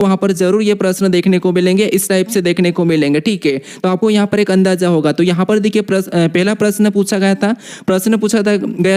वहां पर जरूर ये प्रश्न देखने को मिलेंगे, इस टाइप से देखने को मिलेंगे। ठीक है, तो आपको यहाँ पर एक अंदाजा होगा। तो यहाँ पर देखिए पहला प्रश्न पूछा गया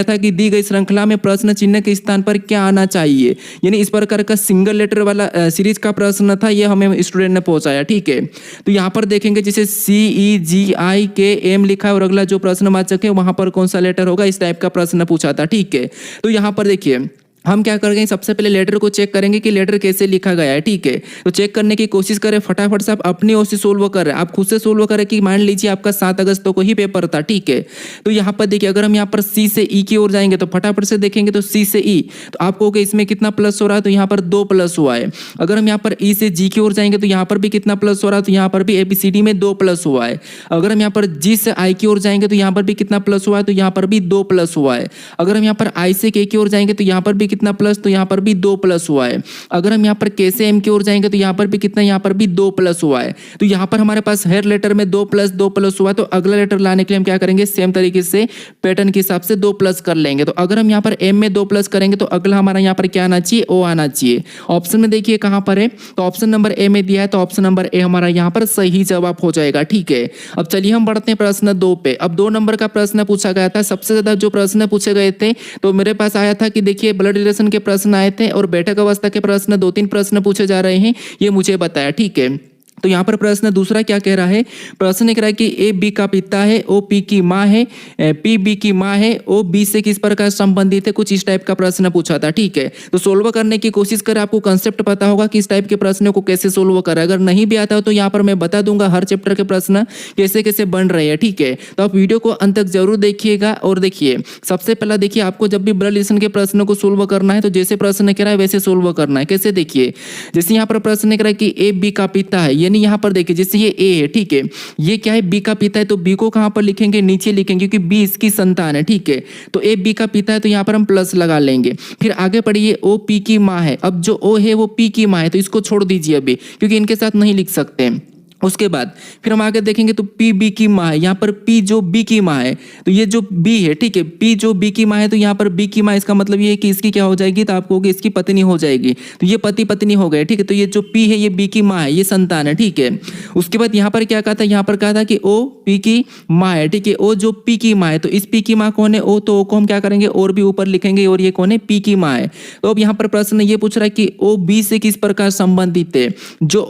था कि दी गई श्रृंखला में प्रश्न चिन्ह के स्थान पर क्या आना चाहिए, यानी इस प्रकार का सिंगल लेटर वाला सीरीज का प्रश्न था, ये हमें स्टूडेंट ने पहुंचाया। ठीक है, तो यहाँ पर देखेंगे जैसे CEGIKM लिखा है और अगला जो प्रश्नवाचक है वहां पर कौन सा लेटर होगा, इस टाइप का प्रश्न पूछा था। ठीक है, तो यहाँ पर देखिए हम क्या करेंगे, सबसे पहले लेटर को चेक करेंगे कि लेटर कैसे लिखा गया है। ठीक है, तो चेक करने की कोशिश करें, फटाफट से आप अपनी ओर से सोल्व कर रहे हैं, आप खुद से सोल्व करें कि मान लीजिए आपका 7 अगस्त को ही पेपर था। ठीक है, तो यहाँ पर देखिए अगर हम यहाँ पर C से E की ओर जाएंगे तो फटाफट से देखेंगे तो C से E, तो आपको इसमें कितना प्लस हो रहा है, तो यहाँ पर 2 प्लस हुआ है। अगर हम यहाँ पर E से G की ओर जाएंगे तो यहाँ पर भी कितना प्लस हो रहा है, तो यहाँ पर भी ABCD में 2 प्लस हुआ है। अगर हम यहाँ पर G से I की ओर जाएंगे तो यहाँ पर भी कितना प्लस हुआ है, तो यहाँ पर भी 2 प्लस हुआ है। अगर हम यहाँ पर I से K की ओर जाएंगे तो यहाँ पर भी कितना प्लस, तो यहाँ पर भी 2 प्लस हुआ है। अगर हम यहाँ पर K से M की ओर जाएंगे तो यहाँ पर भी कितना, यहाँ पर भी 2 प्लस हुआ है। तो यहाँ पर हमारे पास हर लेटर में 2 प्लस हुआ है, तो अगला लेटर लाने के लिए हम क्या करेंगे, सेम तरीके से पैटर्न के हिसाब से 2 प्लस कर लेंगे। तो अगर हम यहाँ पर M में 2 प्लस करेंगे तो अगला हमारा यहाँ पर क्या आना चाहिए, O आना चाहिए। ऑप्शन में देखिए कहाँ पर है, तो ऑप्शन नंबर ए में दिया है, तो ऑप्शन नंबर ए हमारा यहाँ पर सही जवाब हो जाएगा। ठीक है, अब चलिए हम बढ़ते हैं प्रश्न 2 पे। अब 2 नंबर का प्रश्न पूछा गया था, सबसे ज्यादा जो प्रश्न पूछे गए थे तो मेरे पास आया था कि देखिए ब्लड रिलेशन के प्रश्न आए थे और बैठक अवस्था के प्रश्न 2-3 प्रश्न पूछे जा रहे हैं, ये मुझे बताया। ठीक है, तो यहाँ पर प्रश्न दूसरा क्या कह रहा है, प्रश्न कह रहा है कि ए बी का पिता है, ओ पी की माँ है, पी बी की माँ है, ओ बी से किस प्रकार संबंधित है, कुछ इस टाइप का प्रश्न पूछा था। ठीक है, तो सोल्व करने की कोशिश करें, आपको कंसेप्ट पता होगा कि इस टाइप के प्रश्नों को कैसे सोल्व करें। अगर नहीं भी आता हो तो यहाँ पर मैं बता दूंगा हर चैप्टर के प्रश्न कैसे कैसे बन रहे हैं। ठीक है, तो आप वीडियो को अंत तक जरूर देखिएगा। और देखिए सबसे पहला देखिए, आपको जब भी ब्लड रिलेशन के प्रश्नों को सोल्व करना है तो जैसे प्रश्न कह रहा है वैसे सोल्व करना है। कैसे, देखिए जैसे यहाँ पर प्रश्न कह रहा है कि ए बी का पिता है, यानी यहाँ पर देखिए जैसे ये ए है, ठीक है, ये क्या है, बी का पिता है, तो बी को कहां पर लिखेंगे, नीचे लिखेंगे क्योंकि बी इसकी संतान है। ठीक है, तो ए बी का पिता है तो यहाँ पर हम प्लस लगा लेंगे। फिर आगे पढ़िए, ओ पी की माँ है, अब जो ओ है वो पी की माँ है, तो इसको छोड़ दीजिए अभी क्योंकि इनके साथ नहीं लिख सकते। उसके बाद फिर हम आगे देखेंगे तो पी बी की माँ है, यहाँ पर पी जो बी की माँ है, तो ये जो बी है, ठीक है, पी जो बी की माँ है, तो यहाँ पर बी की माँ, इसका मतलब ये है कि इसकी क्या हो जाएगी, तो आपको होगी इसकी पत्नी हो जाएगी, तो ये पति पत्नी हो गए। ठीक है, तो ये जो पी है ये बी की माँ है, ये संतान है। ठीक है, उसके बाद यहाँ पर क्या कहा था, यहाँ पर कहा था कि ओ पी की माँ है। ठीक है, ओ जो पी की माँ है, तो इस पी की माँ कौन है, ओ, तो ओ को हम क्या करेंगे और भी ऊपर लिखेंगे, और ये कौन है, पी की माँ है। तो अब यहाँ पर प्रश्न ये पूछ रहा है कि ओ बी से किस प्रकार संबंधित है, जो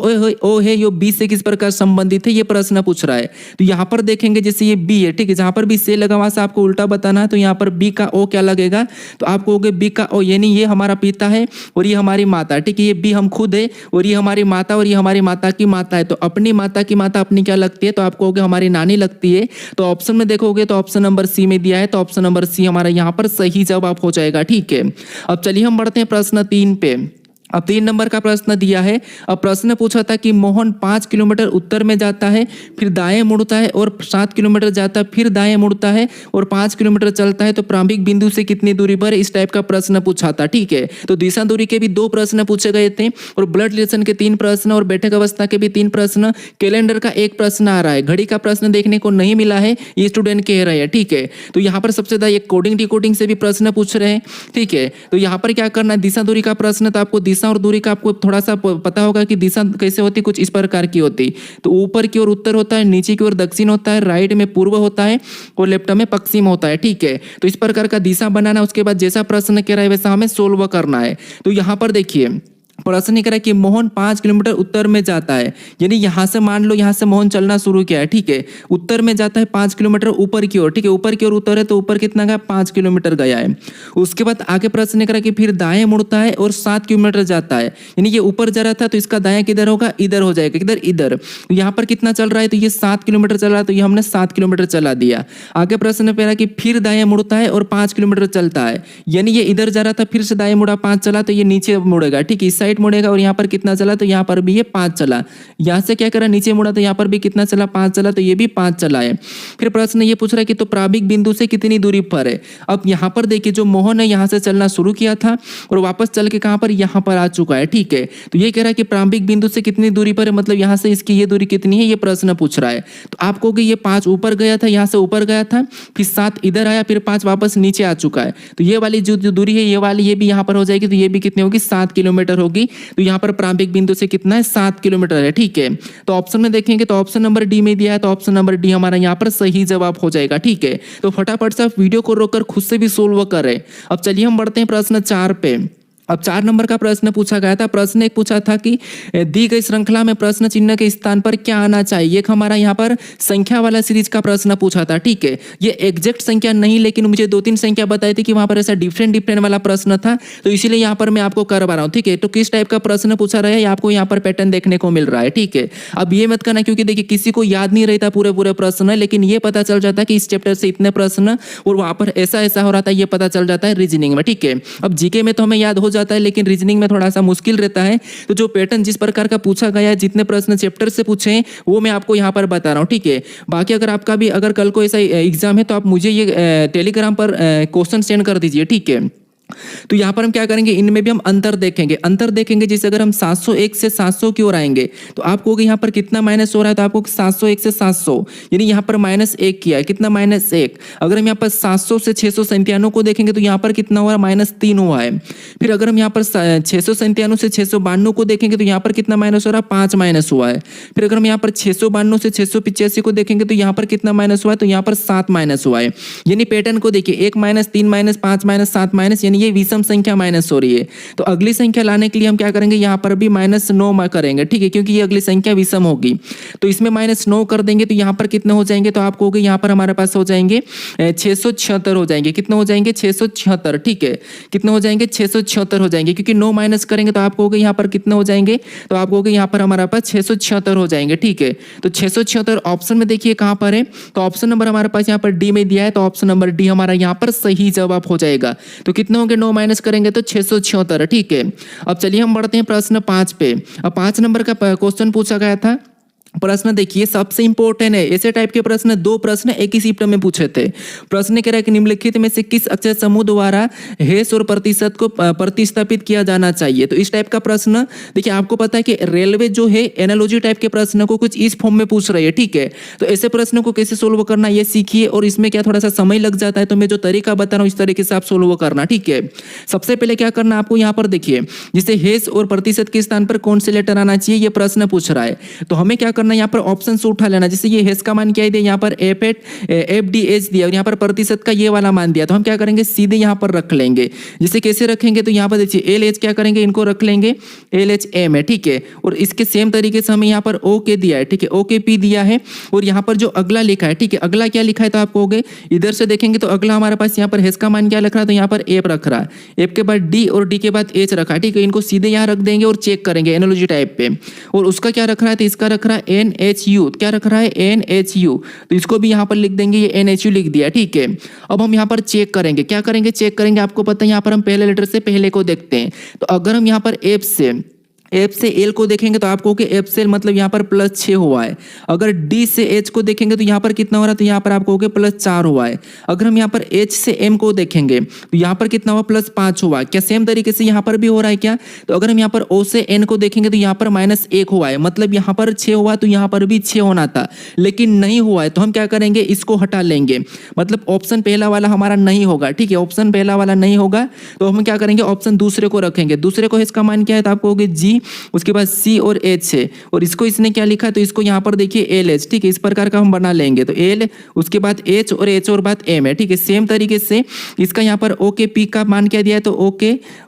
ओ है यो बी से किस प्रकार संबंधित है, ये प्रश्न पूछ रहा है। तो यहाँ पर देखेंगे जैसे ये बी है, ठीक है, जहां पर भी से लगा हुआ से आपको उल्टा बताना है, तो यहाँ पर बी का ओ क्या लगेगा, तो आपको होगा बी का ओ, यानी ये हमारा पिता है और ये हमारी माता। ठीक है, ये बी हम खुद है और ये हमारी माता और ये हमारी माता की माता है, तो अपनी माता की माता अपनी क्या लगती है, तो आपको होगा हमारी नानी लगती है। तो ऑप्शन में देखोगे तो ऑप्शन नंबर सी में दिया है, तो ऑप्शन नंबर सी हमारा यहाँ पर सही जवाब हो जाएगा। ठीक है, अब चलिए हम बढ़ते हैं प्रश्न 3 पे। अब 3 नंबर का प्रश्न दिया है। अब प्रश्न पूछा था कि मोहन 5 किलोमीटर उत्तर में जाता है, फिर दाएं मुड़ता है और 7 किलोमीटर जाता है, फिर दाएं मुड़ता है और 5 किलोमीटर चलता है, तो प्रारंभिक बिंदु से कितनी दूरी पर, इस टाइप का प्रश्न पूछा था। ठीक है, तो दिशा दूरी के भी 2 प्रश्न पूछे गए थे और ब्लड रिलेशन के 3 प्रश्न और बैठक अवस्था के भी 3 प्रश्न, कैलेंडर का 1 प्रश्न आ रहा है, घड़ी का प्रश्न देखने को नहीं मिला है, ये स्टूडेंट कह रहे हैं। ठीक है, तो यहाँ पर सबसे ज्यादा एक कोडिंग डिकोडिंग से भी प्रश्न पूछ रहे हैं। ठीक है, तो यहाँ पर क्या करना है, दिशा दूरी का प्रश्न, तो आपको दिशा और दूरी का आपको थोड़ा सा पता होगा कि दिशा कैसे होती, कुछ इस प्रकार की होती, तो ऊपर की ओर उत्तर होता है, नीचे की ओर दक्षिण होता है, राइट में पूर्व होता है और लेफ्ट में पश्चिम होता है। ठीक है, तो इस प्रकार का दिशा बनाना, उसके बाद जैसा प्रश्न कह रहा है वैसा हमें सोल्व करना है। तो यहाँ पर देखिए प्रश्न कह रहा है कि मोहन 5 किलोमीटर उत्तर में जाता है, यानी यहां से मान लो यहां से मोहन चलना शुरू किया है। ठीक है, उत्तर में जाता है 5 किलोमीटर ऊपर की ओर। ठीक है, ऊपर की ओर उत्तर है, तो ऊपर कितना गया, 5 किलोमीटर गया है। उसके बाद आगे प्रश्न कह रहा है कि फिर दाएं मुड़ता है और 7 किलोमीटर जाता है, यानी ये ऊपर जा रहा था तो इसका दाएं किधर होगा, इधर हो जाएगा, किधर, इधर। तो यहाँ पर कितना चल रहा है, तो ये 7 किलोमीटर चल रहा है, तो ये हमने 7 किलोमीटर चला दिया। आगे प्रश्न कह रहा है कि फिर दाएं मुड़ता है और 5 किलोमीटर चलता है, यानी ये इधर जा रहा था, फिर से दाएं मुड़ा, 5 चला, तो ये नीचे मुड़ेगा। ठीक है, इस साइड मुड़ेगा और यहाँ पर कितना चला, तो यहाँ पर भी ये 5 चला। यहाँ से क्या करा, नीचे मुड़ा, तो यहाँ पर भी कितना चला, 5 चला, तो ये भी 5 चला है। फिर प्रश्न ये पूछ रहा है कि तो प्रारंभिक बिंदु से कितनी दूरी पर है। अब यहाँ पर देखिए जो मोहन है यहाँ से चलना शुरू किया था और वापस चल के कहाँ पर, यहाँ पर आ चुका है। ठीक है, तो ये कह रहा है कि प्रारंभिक बिंदु से कितनी दूरी पर है, मतलब यहाँ से इसकी ये दूरी कितनी है, ये प्रश्न पूछ रहा है। तो आपको कि ये 5 ऊपर गया था, यहाँ से ऊपर गया था, फिर 7 इधर आया, फिर 5 वापस नीचे आ चुका है, तो ये वाली जो दूरी है, ये वाली ये भी यहाँ पर हो जाएगी, तो ये भी कितनी होगी, 7 किलोमीटर होगी। होगी, तो यहाँ पर प्रारंभिक बिंदु से कितना है 7 किलोमीटर है, ठीक है। तो ऑप्शन में देखेंगे तो ऑप्शन नंबर डी में दिया है, तो ऑप्शन नंबर डी हमारा यहाँ पर सही जवाब हो जाएगा, ठीक है। तो फटाफट से आप वीडियो को रोककर खुद से भी सोल्व करें। अब चलिए हम बढ़ते हैं प्रश्न 4 पे। अब 4 नंबर का प्रश्न पूछा गया था। प्रश्न एक पूछा था कि दी गई श्रृंखला में प्रश्न चिन्ह के स्थान पर क्या आना चाहिए। एक हमारा यहाँ पर संख्या वाला सीरीज का प्रश्न पूछा था, ठीक है। ये एग्जैक्ट संख्या नहीं, लेकिन मुझे 2-3 संख्या बताई थी कि वहां पर ऐसा डिफरेंट वाला प्रश्न था, तो इसीलिए यहाँ पर मैं आपको करवा रहा हूँ, ठीक है। तो किस टाइप का प्रश्न पूछा रहा है आपको यहाँ पर पैटर्न देखने को मिल रहा है, ठीक है। अब ये मत करना, क्योंकि देखिए किसी को याद नहीं रहता पूरे प्रश्न, लेकिन ये पता चल जाता है कि इस चैप्टर से इतने प्रश्न और वहां पर ऐसा हो रहा था, ये पता चल जाता है रीजनिंग में, ठीक है। अब जीके में तो हमें याद हो जाता है, लेकिन रीजनिंग में थोड़ा सा मुश्किल रहता है। तो जो पैटर्न जिस प्रकार का पूछा गया है, जितने प्रश्न चैप्टर से पूछे हैं, वो मैं आपको यहाँ पर बता रहा हूँ, ठीक है। बाकी अगर आपका भी अगर कल को ऐसा एग्जाम है, तो आप मुझे ये टेलीग्राम पर क्वेश्चन सेंड कर दीजिए, ठीक है। तो यहाँ पर हम क्या करेंगे, इनमें भी हम अंतर देखेंगे। जैसे अगर हम 701 से 700 की ओर आएंगे, तो आपको यहाँ पर कितना माइनस हो रहा है, तो आपको 701 से 700 यानी यहाँ पर -1 किया है, कितना -1। अगर हम यहाँ पर 700 से 697 को देखेंगे, तो यहाँ पर कितना हुआ है, -3 हुआ है। फिर अगर हम यहाँ पर 697 से 692 को देखेंगे, तो यहाँ पर कितना माइनस हो रहा है, 5 माइनस हुआ है। फिर अगर हम यहाँ पर 692 से 685 को देखेंगे, तो यहाँ पर कितना माइनस हुआ है, तो यहाँ पर 7 माइनस हुआ है। यानी पैटर्न को देखिए, 1 माइनस, 3 माइनस, 5 माइनस, 7 माइनस, ये विषम संख्या माइनस हो रही है। तो अगली संख्या लाने के लिए हम क्या करेंगे, यहाँ पर भी -9 करेंगे, ठीक है, क्योंकि ये अगली संख्या विषम होगी। तो इसमें -9 कर देंगे, तो यहाँ पर कितने हो जाएंगे, तो आपको होगा यहाँ पर हमारे पास हो जाएंगे 676 हो जाएंगे। कितने हो जाएंगे, 676, ठीक है। कितने हो जाएंगे, 676 हो जाएंगे, क्योंकि 9 माइनस करेंगे तो आपको होगा यहाँ पर कितने हो जाएंगे, तो आपको होगा यहाँ पर हमारे पास 676 हो जाएंगे, ठीक है। तो 676 ऑप्शन में देखिए कहाँ पर है, तो ऑप्शन नंबर हमारे पास यहाँ पर डी में दिया है, तो ऑप्शन नंबर डी हमारा यहाँ पर सही जवाब हो जाएगा। तो कितने होंगे, 9 माइनस करेंगे तो 676, ठीक है। अब चलिए हम बढ़ते हैं प्रश्न 5 पे। अब 5 नंबर का क्वेश्चन पूछा गया था। प्रश्न देखिए सबसे इंपॉर्टेंट है, ऐसे टाइप के प्रश्न 2 प्रश्न एक ही शिफ्ट में पूछे थे। प्रश्न कह रहा है कि निम्नलिखित में से किस अक्षर समूह द्वारा हेस और प्रतिशत को प्रतिस्थापित किया जाना चाहिए। तो इस टाइप का प्रश्न देखिए, आपको पता है कि रेलवे जो है एनालॉजी टाइप के प्रश्न को कुछ इस फॉर्म में पूछ रही है, ठीक है। तो ऐसे प्रश्नों को कैसे सोल्व करना ये सीखिए, और इसमें क्या थोड़ा सा समय लग जाता है, तो मैं जो तरीका बता रहा हूँ इस तरीके से आप सोल्व करना, ठीक है। सबसे पहले क्या करना आपको, यहाँ पर देखिए जिसे हेस और प्रतिशत के स्थान पर कौन से लेटर आना चाहिए, ये प्रश्न पूछ रहा है। तो हमें क्या करना, यहाँ पर ऑप्शन से उठा लेना। जैसे ये हेस का मान क्या दिया, यहाँ पर FDH दिया, और यहाँ पर प्रतिशत का ये वाला मान दिया, तो हम क्या करेंगे, सीधे यहाँ पर रख लेंगे। जैसे कैसे रखेंगे, तो यहाँ पर देखिए LH क्या करेंगे, इनको रख लेंगे LHM है, ठीक है। और इसके सेम तरीके से हमें यहाँ पर OK दिया है, ठीक है, OKP दिया है। और यहाँ पर जो अगला लिखा है, ठीक है, अगला क्या लिखा है, तो आपको हो गए इधर से देखेंगे तो अगला हमारे पास यहाँ पर हेस का मान क्या लिख रहा है, तो यहाँ पर F रख रहा है, F के बाद D और D के बाद H रखा है, ठीक है। इनको सीधे यहाँ रख देंगे और चेक करेंगे एनालॉजी टाइप पे। और उसका क्या रख रहा है, तो इसका रख रहा है NHU, क्या रख रहा है, NHU, तो इसको भी यहाँ पर लिख देंगे, ये NHU लिख दिया, ठीक है। अब हम यहाँ पर चेक करेंगे, क्या करेंगे, चेक करेंगे। आपको पता है यहाँ पर हम पहले लेटर से पहले को देखते हैं। तो अगर हम यहाँ पर F से L को देखेंगे, तो आपको कि F से मतलब यहाँ पर +6 हुआ है। अगर D से H को देखेंगे, तो यहाँ पर कितना हो रहा है, तो यहाँ पर आपको कि +4 हुआ है। अगर हम यहाँ पर H से M को देखेंगे, तो यहाँ पर कितना हुआ, +5 हुआ। क्या सेम तरीके से यहाँ पर भी हो रहा है क्या। तो अगर हम यहाँ पर O से N को देखेंगे, तो यहाँ पर -1 हुआ है, मतलब यहाँ पर 6 हुआ, तो यहाँ पर भी 6 होना था, लेकिन नहीं हुआ है। तो हम क्या करेंगे, इसको हटा लेंगे, मतलब ऑप्शन पहला वाला हमारा नहीं होगा, ठीक है। ऑप्शन पहला वाला नहीं होगा, तो हम क्या करेंगे, ऑप्शन दूसरे को रखेंगे। दूसरे को इसका मान क्या है, तो आपको होगी G, उसके बाद C और H है, और इसको इसने क्या लिखा है, तो इसको यहाँ पर देखिए LH, ठीक है। इस प्रकार का हम बना लेंगे, तो L उसके बाद H और H और बाद M है, ठीक है। सेम तरीके से इसका यहाँ पर OKP का मान क्या दिया है, तो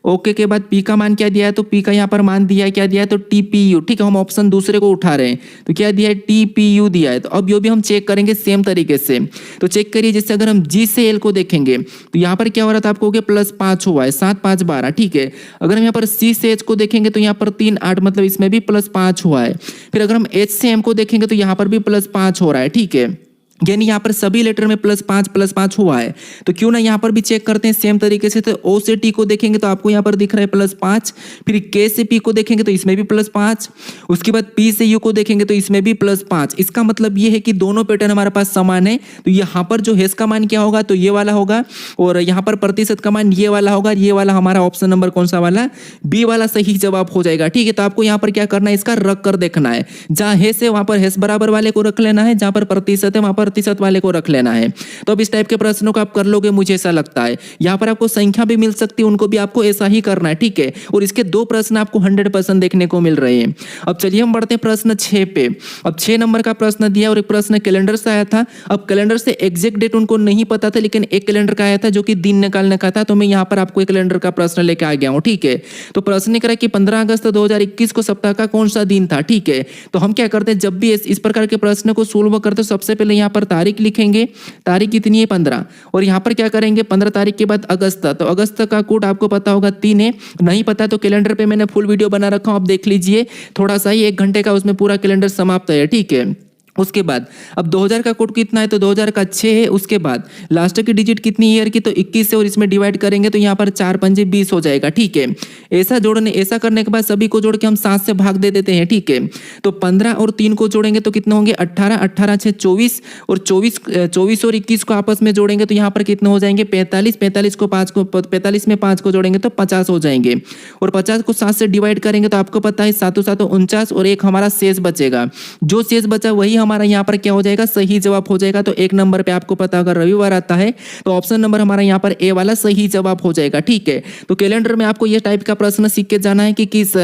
OK के बाद P का मान क्या दिया है, तो P का यहाँ पर मान दिया है, क्या दिया है, तो TPU, ठीक है। हम ऑप्शन दूसरे को उठा रहे हैं, तो क्या दिया है, TPU दिया है। तो अब ये भी हम चेक करेंगे सेम तरीके से। तो चेक करिए, जैसे अगर हम G से L को देखेंगे, तो यहाँ पर क्या हो रहा था, आपको +5 हुआ है, 7 5 12, ठीक है। अगर हम यहाँ पर C से H को देखेंगे, तो यहाँ पर 3 8, मतलब इसमें भी +5 हुआ है। फिर अगर हम H से M को देखेंगे, तो यहाँ पर भी +5 हो रहा है, ठीक है। यानी यहाँ पर सभी लेटर में +5 हुआ है। तो क्यों ना यहाँ पर भी चेक करते हैं सेम तरीके से। तो O से T को देखेंगे, तो आपको यहाँ पर दिख रहा है +5। फिर K से P को देखेंगे, तो इसमें भी +5। उसके बाद P से U को देखेंगे, तो इसमें भी +5। इसका मतलब ये है कि दोनों पैटर्न हमारे पास समान है। तो यहाँ पर जो हेस का मान क्या होगा, तो ये वाला होगा, और यहाँ पर प्रतिशत का मान ये वाला होगा। ये वाला हमारा ऑप्शन नंबर कौन सा वाला, B वाला सही जवाब हो जाएगा, ठीक है। तो आपको यहाँ पर क्या करना है, इसका रख कर देखना है। जहाँ हेस है वहाँ पर हेस बराबर वाले को रख लेना है, जहाँ पर प्रतिशत है वहाँ पर प्रतिशत वाले को रख लेना है। तो अब इस टाइप के प्रश्नों को आप कर लोगे, मुझे ऐसा लगता है। यहाँ पर आपको संख्या भी मिल सकती है, उनको भी आपको ऐसा ही करना है, ठीक है। और इसके 2 प्रश्न आपको 100% देखने को मिल रहे हैं। अब चलिए हम बढ़ते हैं प्रश्न 6 पे। अब 6 नंबर का प्रश्न दिया और एक प्रश्न कैलेंडर से आया था। अब कैलेंडर से एग्जैक्ट डेट उनको नहीं पता था, लेकिन एक कैलेंडर का आया था जो कि दिन निकालने का था, तो मैं यहाँ पर आपको एक कैलेंडर का प्रश्न लेके आ गया हूँ, ठीक है। तो प्रश्न करा कि 15 अगस्त 2021 को सप्ताह का कौन सा दिन था, ठीक है। तो हम क्या करते हैं, जब भी इस प्रकार के प्रश्न को सोल्व करते हैं सबसे पहले यहाँ पर तारीख लिखेंगे। तारीख कितनी है, 15, और यहाँ पर क्या करेंगे 15 तारीख के बाद अगस्त। तो अगस्त का कोड आपको पता होगा 3 है, नहीं पता तो कैलेंडर पे मैंने फुल वीडियो बना रखा हूँ, आप देख लीजिए। थोड़ा सा ही 1 घंटे का उसमें पूरा कैलेंडर समाप्त है, ठीक है। उसके बाद अब 2000 का कोड कितना है, तो 2000 का 6 है। उसके बाद लास्ट की डिजिट कितनी ईयर की, तो 21 है, और इसमें डिवाइड करेंगे तो यहाँ पर 4 पंजे 20 हो जाएगा, ठीक है। ऐसा करने के बाद सभी को जोड़ के हम 7 से भाग दे देते हैं, ठीक है। तो 15 और 3 को जोड़ेंगे तो कितना होंगे 18, 18 6 24, और 24 और 21 को आपस में जोड़ेंगे तो यहाँ पर कितने हो जाएंगे 45, 45 में 5 को जोड़ेंगे तो 50 हो जाएंगे, और 50 को 7 से डिवाइड करेंगे तो आपको पता है 7 7 49, और एक हमारा शेष बचेगा। जो शेष बचा वही हमारा यहाँ पर क्या हो जाएगा, सही जवाब हो जाएगा। तो 1 नंबर पे आपको पता अगर रविवार आता है तो ऑप्शन नंबर हमारा यहाँ पर ए वाला सही जवाब हो जाएगा, ठीक है। तो कैलेंडर में आपको ये टाइप का प्रश्न सीख के जाना है कि किस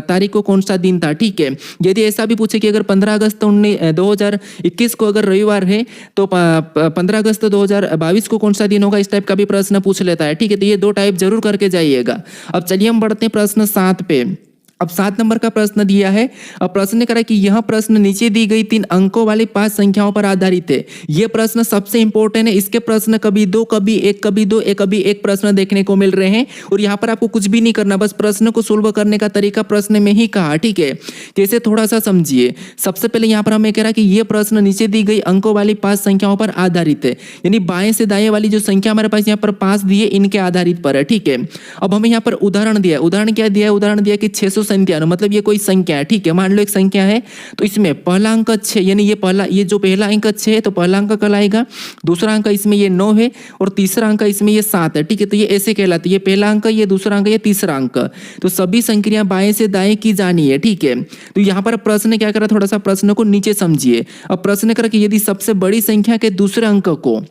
तारीख को कौन सा दिन था, ठीक है। यदि ऐसा भी पूछे कि अगर 15 अगस्त 2021 को अगर रविवार है तो 15 अगस्त 2022 को कौन सा दिन होगा, इस टाइप का भी प्रश्न पूछ लेता है, ठीक है। तो ये 2 टाइप जरूर करके जाइएगा। अब चलिए हम बढ़ते हैं प्रश्न 7 पे। अब 7 नंबर का प्रश्न दिया है। अब प्रश्न करा कि यह प्रश्न नीचे दी गई 3 अंकों वाली 5 संख्याओं पर आधारित है। यह प्रश्न सबसे इंपॉर्टेंट है। इसके प्रश्न कभी 2, कभी 1, कभी 2, कभी 1 प्रश्न देखने को मिल रहे हैं, और यहाँ पर आपको कुछ भी नहीं करना, बस प्रश्न को सोल्व करने का तरीका प्रश्न में ही कहा, ठीक है। कैसे थोड़ा सा समझिए। सबसे पहले यहाँ पर हमें कह रहा कि यह प्रश्न नीचे दी गई अंकों वाली 5 संख्याओं पर आधारित है, यानी बाएं से दाएं वाली जो संख्या हमारे पास यहाँ पर 5 दी है इनके आधारित पर है, ठीक है। अब हमें यहाँ पर उदाहरण दिया, उदाहरण क्या दिया है, उदाहरण दिया कि 697, मतलब ये कोई संख्या है, ठीक है। मान लो एक संख्या है, तो इसमें पहला अंक 6, यानी ये जो पहला अंक 6 है तो पहला अंक कहलाएगा, दूसरा अंक इसमें ये 9 है, और तीसरा अंक इसमें ये 7 है, ठीक है। तो ये ऐसे कहलाती है, ये पहला अंक, ये दूसरा अंक, ये तीसरा अंक। तो सभी संख्याएं बाएं से दाएं की जानी है, ठीक है। तो यहाँ पर प्रश्न क्या करा, थोड़ा सा प्रश्न को नीचे समझिए। अब प्रश्न करा कि यदि सबसे बड़ी संख्या के दूसरे अंक को,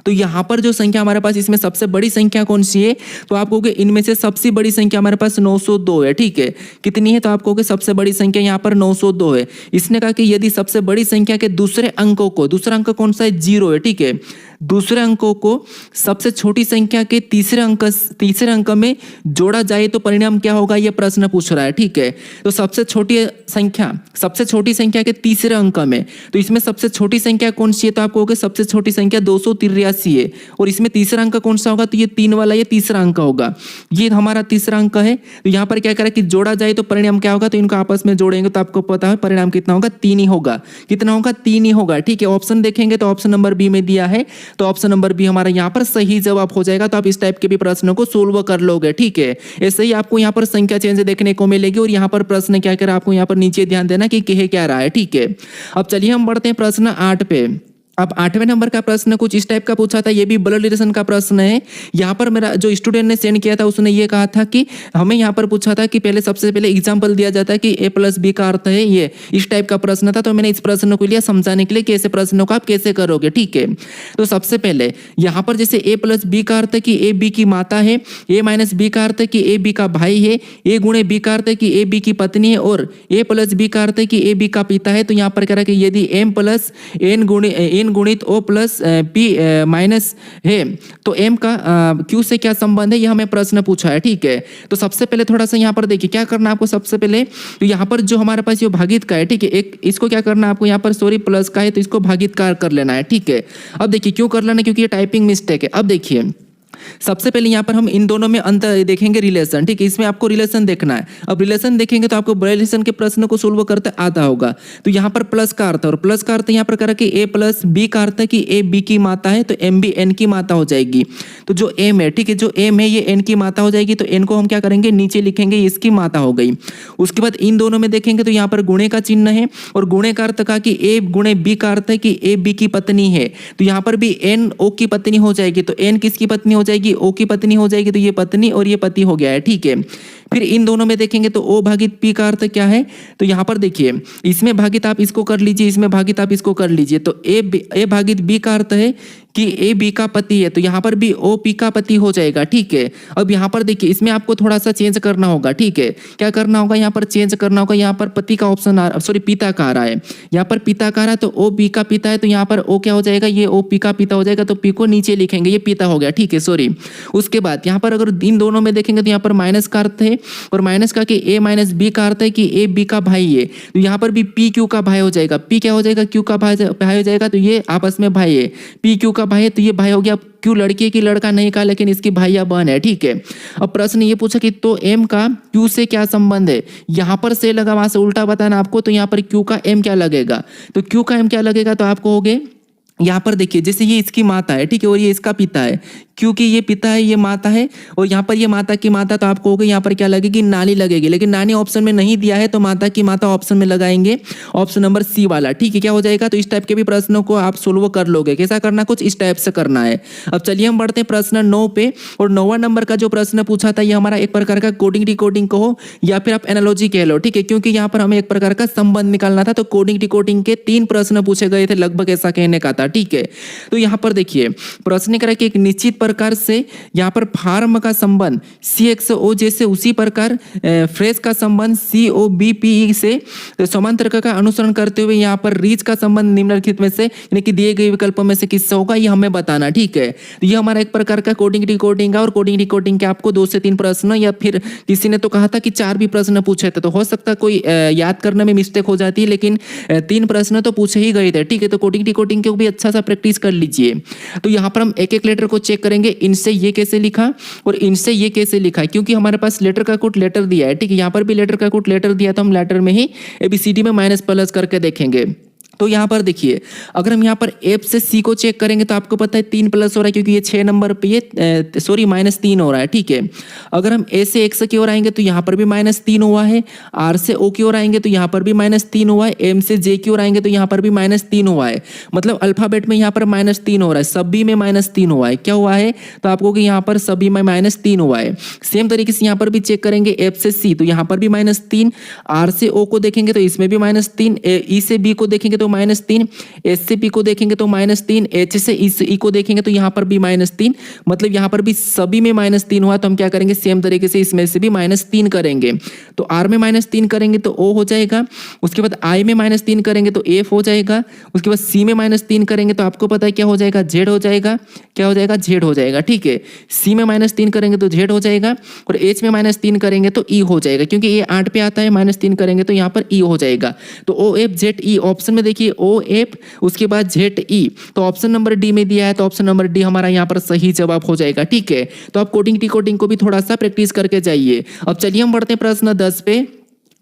तो यहाँ पर जो संख्या हमारे पास इसमें सबसे बड़ी संख्या कौन सी है, तो आप कहोगे इनमें से सबसे बड़ी संख्या हमारे पास 902 है, ठीक है। कितनी है, तो आप कहोगे सबसे बड़ी संख्या यहाँ पर 902 है। इसने कहा कि यदि सबसे बड़ी संख्या के दूसरे अंकों को, दूसरा अंक कौन सा है, 0 है, ठीक है। दूसरे अंकों को सबसे छोटी संख्या के तीसरे अंक में जोड़ा जाए तो परिणाम क्या होगा, यह प्रश्न पूछ रहा है, ठीक है। तो सबसे छोटी संख्या के तीसरे अंक में, तो इसमें सबसे छोटी संख्या कौन सी है, तो आप कहोगे सबसे छोटी संख्या 283 है, और इसमें तीसरा अंक कौन सा होगा, तो ये 3 वाला, ये तीसरा अंक होगा, ये हमारा तीसरा अंक है। तो यहाँ पर क्या करें कि जोड़ा जाए तो परिणाम क्या होगा, तो इनको आपस में जोड़ेंगे तो आपको पता है परिणाम कितना होगा, 3 ही होगा। कितना होगा, 3 ही होगा, ठीक है। ऑप्शन देखेंगे तो ऑप्शन नंबर बी में दिया है, तो ऑप्शन नंबर बी हमारा यहाँ पर सही जवाब हो जाएगा। तो आप इस टाइप के भी प्रश्नों को सोल्व कर लोगे, ठीक है। ऐसे ही आपको यहाँ पर संख्या चेंज देखने को मिलेगी, और यहाँ पर प्रश्न क्या कर आपको यहाँ पर नीचे ध्यान देना कि कह क्या रहा है, ठीक है। अब चलिए हम बढ़ते हैं प्रश्न 8 पे। अब 8वें नंबर का प्रश्न कुछ इस टाइप का पूछा था, ये भी ब्लड रिलेशन का प्रश्न है। यहाँ पर मेरा जो स्टूडेंट ने सेंड किया था उसने ये कहा था कि हमें यहाँ पर पूछा था कि सबसे पहले एग्जांपल दिया जाता है कि a + b का अर्थ है ये, इस टाइप का प्रश्न था। तो मैंने इस प्रश्न को लिया समझाने के लिए कि ऐसे प्रश्नों को आप कैसे करोगे, ठीक है। तो सबसे पहले यहाँ पर जैसे a + b का अर्थ है कि a b की माता है, a - b का अर्थ है कि a b का भाई है, a × b का अर्थ है कि a b की पत्नी है, और a + b का अर्थ है कि a b का पिता है। तो यहाँ पर कह रहा है कि यदि m + n गुणित O + P माइनस है तो M का Q से क्या संबंध है, यह हमें प्रश्न पूछा है, ठीक है। तो सबसे पहले थोड़ा सा यहाँ पर देखिए क्या करना आपको। सबसे पहले तो यहाँ पर जो हमारे पास ये भागित का है, ठीक है, एक इसको क्या करना है आपको, यहाँ पर प्लस का है तो इसको भागित कर लेना है, ठीक है। अब देखिए क्यों कर लेना है, क्योंकि ये टाइपिंग मिस्टेक है। अब देखिए सबसे पहले यहाँ पर हम इन दोनों में अंतर देखेंगे, रिलेशन, ठीक है। इसमें आपको रिलेशन देखना है। अब रिलेशन देखेंगे तो आपको रिलेशन के प्रश्न को सोल्व करते आता होगा। तो यहाँ पर प्लस का अर्थ, और प्लस का अर्थ यहाँ पर करा कि a + b का अर्थ है कि a b की माता है, तो m भी n की माता हो जाएगी। तो जो m है, ठीक है, जो m है ये n की माता हो जाएगी। तो n को हम क्या करेंगे, नीचे लिखेंगे, इसकी माता हो गई। उसके बाद इन दोनों में देखेंगे तो यहाँ पर गुणे का चिन्ह है, और गुणे का अर्थ का कि a × b का अर्थ है कि a b की पत्नी है। तो यहाँ पर भी n o की पत्नी हो जाएगी। तो n किसकी पत्नी हो जाएगी, ओ की पत्नी हो जाएगी। तो ये पत्नी और ये पति हो गया है, ठीक है। फिर इन दोनों में देखेंगे तो ओ भागित पी का अर्थ क्या है, तो यहाँ पर देखिए इसमें भागित आप इसको कर लीजिए, इसमें भागित आप इसको कर लीजिए, तो ए भागित बी का अर्थ है कि ए बी का पति है, तो यहाँ पर भी ओ पी का पति हो जाएगा। ठीक है, अब यहाँ पर देखिए इसमें आपको थोड़ा सा चेंज करना होगा। ठीक है, क्या करना होगा, यहाँ पर चेंज करना होगा। यहाँ पर पति का ऑप्शन सॉरी पिता का आ रहा है, यहाँ पर पिता का आ रहा है, तो ओ बी का पिता है, तो यहाँ पर ओ क्या हो जाएगा, ये ओ पी का पिता हो जाएगा, तो पी को नीचे लिखेंगे, ये पिता हो गया। ठीक है, सॉरी। उसके बाद यहाँ पर अगर इन दोनों में देखेंगे तो यहाँ पर माइनस का अर्थ है, और माइनस का कि ए माइनस बी का अर्थ है कि ए बी का भाई है, तो यहाँ पर भी पी क्यू का भाई हो जाएगा। पी क्या हो जाएगा, क्यू का भाई हो जाएगा, तो ये आपस में भाई है, पी क्यू का भाई है, तो ये भाई हो गया। क्यू लड़की की लड़का नहीं कहा, लेकिन इसकी भाई या बहन है। ठीक है, अब प्रश्न ये पूछा कि तो एम का क्यू से क्या संबंध है, यहाँ पर से लगा, वहां से उल्टा बताना आपको, तो यहाँ पर क्यू का एम क्या लगेगा, तो क्यू का एम क्या लगेगा, तो आपको हो गए यहाँ पर देखिए जैसे ये इसकी माता है, ठीक है, और ये इसका पिता है, क्योंकि ये पिता है ये माता है, और यहाँ पर ये माता की माता, तो आपको होगा यहाँ पर क्या लगेगी, नानी लगेगी, लेकिन नानी ऑप्शन में नहीं दिया है, तो माता की माता ऑप्शन में लगाएंगे, ऑप्शन नंबर सी वाला। ठीक है, क्या हो जाएगा, तो इस टाइप के भी प्रश्नों को आप सोल्व कर लोगे। कैसा करना, कुछ इस टाइप से करना है। अब चलिए हम बढ़ते हैं प्रश्न 9 पे, और 9वां नंबर का जो प्रश्न पूछा था ये हमारा एक प्रकार का कोडिंग डिकोडिंग कहो या फिर आप एनालॉजी कह लो। ठीक है, क्योंकि यहाँ पर हमें एक प्रकार का संबंध निकालना था, तो कोडिंग डिकोडिंग के 3 प्रश्न पूछे गए थे, लगभग ऐसा कहने का था। ठीक है, तो यहाँ पर देखिए प्रश्न करा कि एक निश्चित प्रकार से यहाँ पर फार्म का संबंध CXO जैसे उसी प्रकार फ्रेश का संबंध COBPE से समांतरिक का अनुसरण करते हुए यहाँ पर रीच का संबंध निम्नलिखित में से यानी कि दिए गए विकल्पों में से किससे होगा, ये हमें बताना। ठीक है, तो ये हमारा एक प्रकार का कोडिंग डिकोडिंग है, और कोडिंग डिकोडिंग के आपको 2 से 3 प्रश्न, या फिर किसी ने तो कहा था कि 4 भी प्रश्न पूछे थे, तो हो सकता है कोई याद करने में मिस्टेक हो जाती है, लेकिन 3 प्रश्न तो पूछे ही गए थे। ठीक है, तो कोडिंग डिकोडिंग के भी अच्छा सा प्रैक्टिस कर लीजिए। तो यहाँ पर हम एक एक लेटर को चेक करेंगे, इनसे ये कैसे लिखा और इनसे ये कैसे लिखा है, क्योंकि हमारे पास लेटर का कोड लेटर दिया है। ठीक है, यहाँ पर भी लेटर का कोड लेटर दिया, तो हम लेटर में ही ABCD में माइनस प्लस करके देखेंगे। तो यहाँ पर देखिए अगर हम यहाँ पर एफ से सी को चेक करेंगे तो आपको पता है 3 प्लस हो रहा है, क्योंकि ये 6 नंबर पे ये सॉरी -3 हो रहा है। ठीक है, अगर हम ए से एक्स की ओर आएंगे तो यहाँ पर भी -3 हुआ है, आर से ओ की ओर आएंगे तो यहाँ पर भी -3 हुआ है, एम से जे की ओर आएंगे तो यहाँ पर भी -3 हुआ है। मतलब अल्फाबेट में यहाँ पर -3 हो रहा है, सभी में -3 हुआ है। क्या हुआ है, तो आपको कि यहाँ पर सभी में -3 हुआ है। सेम तरीके से यहाँ पर भी चेक करेंगे एफ से सी तो यहाँ पर भी -3, आर से ओ को देखेंगे तो इसमें भी -3, ई से बी को देखेंगे तो -3, एस से पी को देखेंगे तो -3, एच से ई को देखेंगे तो यहाँ पर भी -3। मतलब यहाँ पर भी सभी में -3 हुआ, तो हम क्या करेंगे सेम तरीके से इसमें से भी -3 करेंगे। तो आर में -3 करेंगे तो ओ हो जाएगा, उसके बाद आई में -3 करेंगे तो एफ हो जाएगा, उसके बाद सी में -3 करेंगे तो आपको पता है क्या हो जाएगा, जेड हो जाएगा। क्या हो जाएगा, जेड हो जाएगा। ठीक है, सी में -3 करेंगे तो जेड हो जाएगा, और एच में -3 करेंगे तो ई हो जाएगा, क्योंकि ये 8 पे आता है, -3 करेंगे तो यहाँ पर ई हो जाएगा। तो O F Z E option में देखिए ओ एफ उसके बाद जेड ई, तो ऑप्शन नंबर डी में दिया है, तो ऑप्शन नंबर डी हमारा यहाँ पर सही जवाब हो जाएगा। ठीक है, तो आप कोडिंग डिकोडिंग को भी थोड़ा सा प्रैक्टिस करके जाइए। अब चलिए हम बढ़ते हैं प्रश्न 10 पे,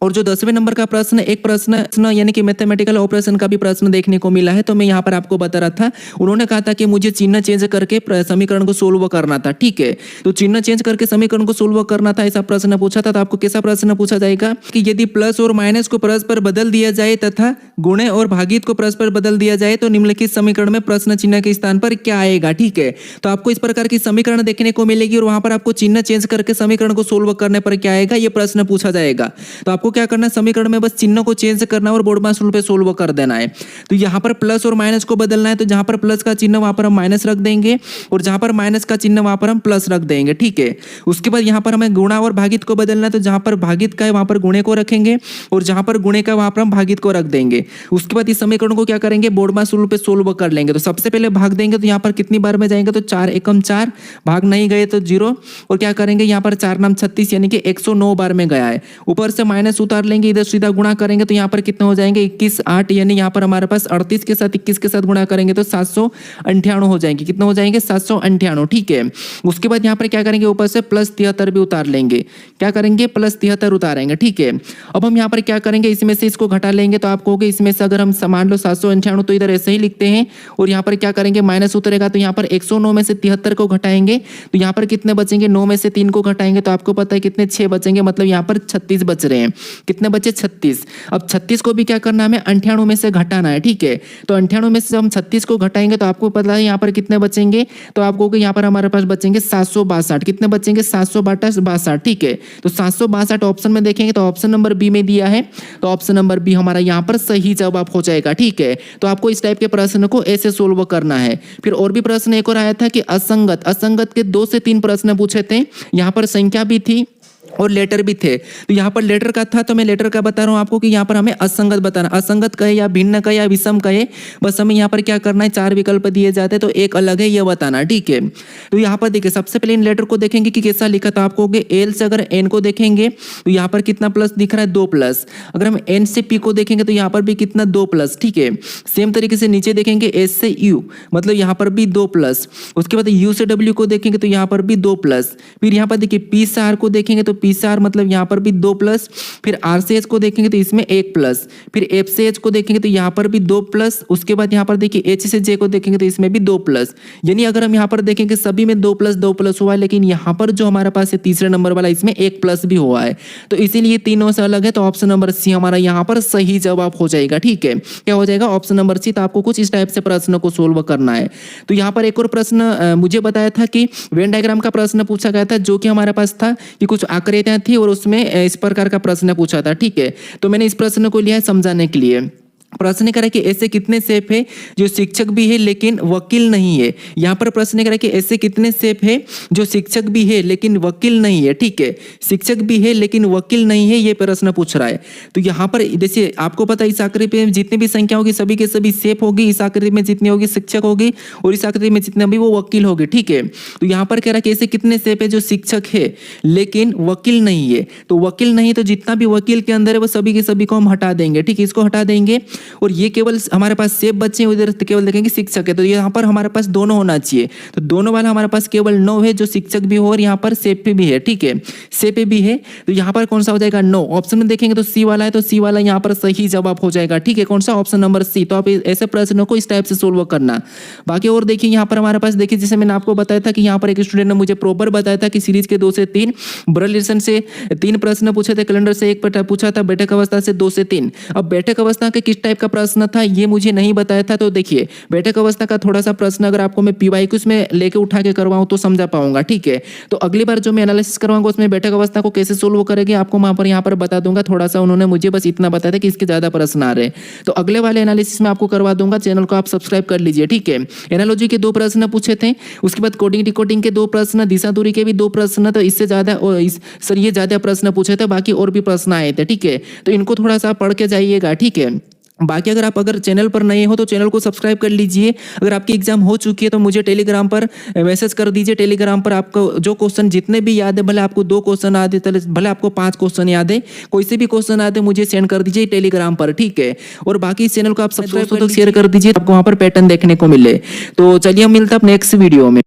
और जो 10वें नंबर का प्रश्न एक प्रश्न यानी कि मैथमेटिकल ऑपरेशन का भी प्रश्न देखने को मिला है। तो मैं यहाँ पर आपको बता रहा था, उन्होंने कहा था कि मुझे चिन्ह चेंज करके समीकरण को सोल्व करना था। ठीक है, तो चिन्ह चेंज करके समीकरण को सोल्व करना था, ऐसा प्रश्न पूछा था। तो आपको कैसा प्रश्न पूछा जाएगा कि यदि प्लस और माइनस को परस्पर बदल दिया जाए तथा गुणे और भागित को परस्पर बदल दिया जाए तो निम्नलिखित समीकरण में प्रश्न चिन्ह के स्थान पर क्या आएगा। ठीक है, तो आपको इस प्रकार की समीकरण देखने को मिलेगी, और वहां पर आपको चिन्ह चेंज करके समीकरण को सोल्व करने पर क्या आएगा, ये प्रश्न पूछा जाएगा। तो आपको क्या करना है, समीकरण में बस चिन्ह को चेंज करना और बोर्ड मास रूल पे सोल्व कर देना है। तो यहाँ पर प्लस और माइनस को बदलना है, तो जहां पर प्लस का चिन्ह वहां पर हम माइनस रख देंगे, और जहां पर माइनस का चिन्ह वहां पर हम प्लस रख देंगे। ठीक है, उसके बाद यहाँ पर हमें गुणा और भागित को बदलना है, तो जहां पर भागित का है वहां पर गुणे को रखेंगे, और जहां पर गुणे का वहां पर हम भागित को रख देंगे। उसके बाद इस समीकरण को क्या करेंगे, बोर्ड मास रूल पे सोल्व कर लेंगे। तो सबसे पहले भाग देंगे, तो यहाँ पर कितनी बार में जाएंगे, तो 4 एकम 4, भाग नहीं गए तो 0, और क्या करेंगे यहाँ पर 4 नाम 36 यानी कि 109 बार में गया है। ऊपर से माइनस उतार लेंगे, इधर सीधा गुणा करेंगे तो यहाँ पर कितने हो जाएंगे 21 8, यानी यहाँ पर हमारे पास 38 के साथ 21 के साथ गुणा करेंगे तो 798 हो जाएंगे। कितने हो जाएंगे 798। ठीक है, उसके बाद यहाँ पर क्या करेंगे, ऊपर से +73 भी उतार लेंगे। क्या करेंगे, +73 उतारेंगे। ठीक है, अब हम यहाँ पर क्या करेंगे, इसमें से इसको घटा लेंगे, तो आपको होगा इसमें से अगर हम मान लो 798 तो इधर ऐसे ही लिखते हैं, और यहाँ पर क्या करेंगे माइनस उतरेगा, तो यहाँ पर 109 में से 73 को घटाएंगे तो यहाँ पर कितने बचेंगे, 9 में से 3 को घटाएंगे तो आपको पता है कितने 6 बचेंगे, मतलब यहाँ पर 36 बच रहे हैं। कितने बचे 36। अब 36 को भी क्या करना है, हमें 98 में से घटाना है, ठीक है। तो 98 में से हम 36 को घटाएंगे तो आपको पता है यहाँ पर कितने बचेंगे, तो आपको यहाँ पर हमारे पास बचेंगे 762। कितने बचेंगे, 762, ठीक है। तो 762 ऑप्शन में देखेंगे तो ऑप्शन नंबर बी में दिया है, तो ऑप्शन नंबर बी हमारा यहाँ पर सही जवाब हो जाएगा, ठीक है। तो आपको इस टाइप के प्रश्न को ऐसे सोल्व करना है। फिर और भी प्रश्न एक और आया था कि असंगत के 2 से 3 प्रश्न पूछे थे। यहाँ पर संख्या भी थी और लेटर भी थे। तो यहाँ पर लेटर का था, तो मैं लेटर का बता रहा हूँ आपको कि यहाँ पर हमें असंगत बताना, असंगत कहे या भिन्न कहे या विषम कहे, बस हमें यहाँ पर क्या करना है, 4 विकल्प दिए जाते हैं तो एक अलग है ये बताना, ठीक है। तो यहाँ पर देखिए सबसे पहले इन लेटर को देखेंगे कि कैसा लिखा था। आपको एल से अगर एन को देखेंगे तो यहाँ पर कितना प्लस दिख रहा है, 2 प्लस। अगर हम एन से पी को देखेंगे तो यहाँ पर भी कितना, 2 प्लस, ठीक है। सेम तरीके से नीचे देखेंगे एस से यू, मतलब यहाँ पर भी 2 प्लस। उसके बाद यू से डब्ल्यू को देखेंगे तो यहाँ पर भी 2 प्लस। फिर यहाँ पर देखिए पी से आर को देखेंगे तो पी से आर मतलब यहाँ पर भी 2 प्लस। फिर आर से एच को देखेंगे तो इसमें 1 प्लस। फिर एफ से एच को देखेंगे तो यहाँ पर भी 2 प्लस। उसके बाद यहाँ पर देखिए एच से जे को देखेंगे तो इसमें भी 2 प्लस। यानी अगर हम यहाँ पर देखेंगे सभी में 2 प्लस हुआ है, लेकिन यहाँ पर जो हमारे पास है तीसरे नंबर वाला इसमें 1 प्लस भी हुआ है, तो इसीलिए तीनों से अलग है। तो ऑप्शन नंबर सी हमारा यहाँ पर सही जवाब हो जाएगा, ठीक है। क्या हो जाएगा, ऑप्शन नंबर सी। तो आपको कुछ इस टाइप से प्रश्न को सोल्व करना है। तो यहाँ पर एक और प्रश्न मुझे बताया था कि वेन डायग्राम का प्रश्न पूछा गया था, जो कि हमारे पास था कि कुछ आकृतियां थी और उसमें इस प्रकार का प्रश्न पूछा था, ठीक है। तो मैंने इस प्रश्न को लिया है समझाने के लिए। प्रश्न करा कि ऐसे कितने शेप है जो शिक्षक भी है लेकिन वकील नहीं है। यहाँ पर प्रश्न करा कि ऐसे कितने शेप है जो शिक्षक भी है लेकिन वकील नहीं है, ठीक है। शिक्षक भी है लेकिन वकील नहीं है, ये प्रश्न पूछ रहा है। तो यहाँ पर जैसे आपको पता है इस आकृति में जितनी भी संख्या होगी सभी के सभी शेप होगी, इस आकृति में जितनी होगी शिक्षक होगी और इस आकृति में जितने भी वो वकील होगी, ठीक है। तो यहाँ पर कह रहा है कि ऐसे कितने शेप है जो शिक्षक है लेकिन वकील नहीं है। तो वकील नहीं, तो जितना भी वकील के अंदर है वो सभी के सभी को हम हटा देंगे, ठीक है। इसको हटा देंगे और ये केवल हमारे पास शेप बच्चे हैं, उधर केवल देखेंगे शिक्षक है। तो यहाँ पर हमारे पास दोनों होना चाहिए। तो दोनों वाला हमारे पास केवल 9 है जो शिक्षक भी हो और यहाँ पर शेप पे भी है, ठीक है। शेप पे भी है, तो यहाँ पर कौन सा हो जाएगा, 9। ऑप्शन में देखेंगे तो सी वाला है, तो सी वाला यहाँ पर सही जवाब हो जाएगा, ठीक है। कौन सा, ऑप्शन नंबर सी। तो आप ऐसे प्रश्नों को इस टाइप से सोल्व करना। बाकी और देखिए यहाँ पर हमारे पास देखिए, जैसे मैंने आपको बताया था कि यहाँ पर एक स्टूडेंट ने मुझे प्रॉपर बताया था कि सीरीज के 2 से 3, ब्रल लेसन से 3 प्रश्न पूछे थे, कैलेंडर से 1 पूछा था, बैठक अवस्था से 2 से 3। अब बैठक अवस्था के किस टाइप का प्रश्न था ये मुझे नहीं बताया था। तो देखिए बैठक अवस्था का थोड़ा सा प्रश्न अगर आपको मैं पीवाईक्यूज में लेके उठा के करवाऊं तो समझा पाऊंगा, ठीक है। तो अगली बार जो मैं एनालिसिस करवाऊंगा उसमें बैठक अवस्था को कैसे सोल्व करेंगे आपको मैं यहाँ पर बता दूंगा। थोड़ा सा उन्होंने मुझे बस इतना बताया था कि इसके ज्यादा प्रश्न आ रहे हैं, तो अगले वाले एनालिसिस में आपको करवा दूंगा। चैनल को आप सब्सक्राइब कर लीजिए, ठीक है। एनालॉजी के 2 प्रश्न पूछे थे, उसके बाद कोडिंग डिकोडिंग के 2 प्रश्न, दिशा दूरी के भी 2 प्रश्न, तो इससे ज्यादा सर ये ज्यादा प्रश्न पूछे थे, बाकी और भी प्रश्न आए थे, ठीक है। तो इनको थोड़ा सा पढ़ के जाइएगा, ठीक है। बाकी अगर चैनल पर नए हो तो चैनल को सब्सक्राइब कर लीजिए। अगर आपकी एग्जाम हो चुकी है तो मुझे टेलीग्राम पर मैसेज कर दीजिए। टेलीग्राम पर आपको जो क्वेश्चन जितने भी याद है, भले आपको 2 क्वेश्चन याद है, भले आपको 5 क्वेश्चन याद है, कोई से भी क्वेश्चन याद है मुझे सेंड कर दीजिए टेलीग्राम पर, ठीक है। और बाकी इस चैनल को आप सब्सक्राइब शेयर कर दीजिए, आपको वहाँ पर पैटर्न देखने को मिले। तो चलिए हम मिलते हैं नेक्स्ट वीडियो में।